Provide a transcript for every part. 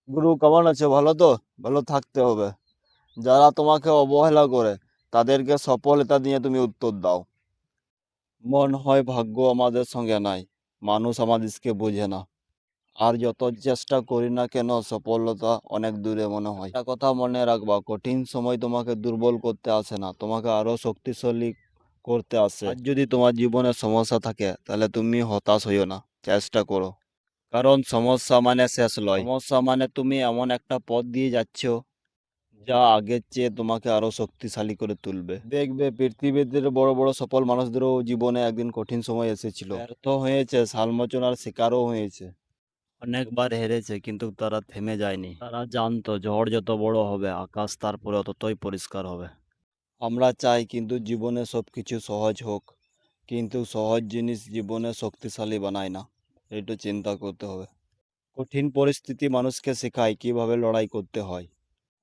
গুরু কেমন আছে? ভালো তো? ভালো থাকতে হবে। যারা তোমাকে অবহেলা করে তাদেরকে সফলতা দিয়ে তুমি উত্তর দাও। মন হয় ভাগ্য আমাদের সঙ্গে নাই, মানুষ আমাদেরকে বোঝে না। আর যত চেষ্টা করি না কেন সফলতা অনেক দূরে মনে হয়। একটা কথা মনে রাখবা, কঠিন সময় তোমাকে দুর্বল করতে আসে না, তোমাকে আরো শক্তিশালী করতে আসে। আর যদি তোমার জীবনে সমস্যা থাকে তাহলে তুমি হতাশ হইও না, চেষ্টা করো। কারণ সমস্যা মানে শেষ নয়, সমস্যা মানে তুমি এমন একটা পথ দিয়ে যাচ্ছ যা আগের চেয়ে তোমাকে আরো শক্তিশালী করে তুলবে। দেখবে পৃথিবীতে বড় বড় সফল মানুষদেরও জীবনে একদিন কঠিন সময় এসেছিল, ব্যর্থ হয়েছে, সমালোচনার শিকারও হয়েছে, অনেকবার হেরেছে, কিন্তু তারা থেমে যায়নি। তারা জানতো ঝড় যত বড় হবে আকাশ তারপরে ততই পরিষ্কার হবে। আমরা চাই কিন্তু জীবনে সবকিছু সহজ হোক, কিন্তু সহজ জিনিস জীবনে শক্তিশালী বানায় না। একটু চিন্তা করতে হবে। কঠিন পরিস্থিতি মানুষকে শেখায় কিভাবে লড়াই করতে হয়,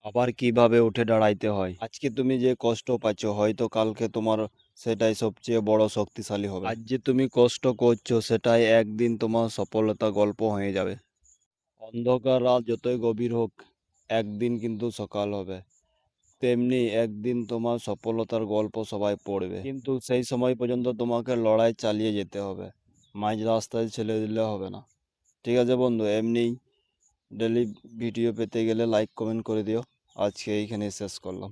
আবার কিভাবে উঠে দাঁড়াইতে হয়। আজকে তুমি যে কষ্ট পাচ্ছ হয়তো কালকে তোমার সেটাই সবচেয়ে বড় শক্তিশালী হবে। আজ যে তুমি কষ্ট করছো সেটাই একদিন তোমার সফলতা গল্প হয়ে যাবে। অন্ধকার রাত যতই গভীর হোক একদিন কিন্তু সকাল হবে। তেমনি একদিন তোমার সফলতার গল্প সবাই পড়বে, কিন্তু সেই সময় পর্যন্ত তোমাকে লড়াই চালিয়ে যেতে হবে। মাঝ রাস্তায় ছেড়ে দিলে হবে না। ঠিক আছে বন্ধু, এমনি ডেলি ভিডিও পেতে গেলে লাইক কমেন্ট করে দিও। আজকে এইখানে শেষ করলাম।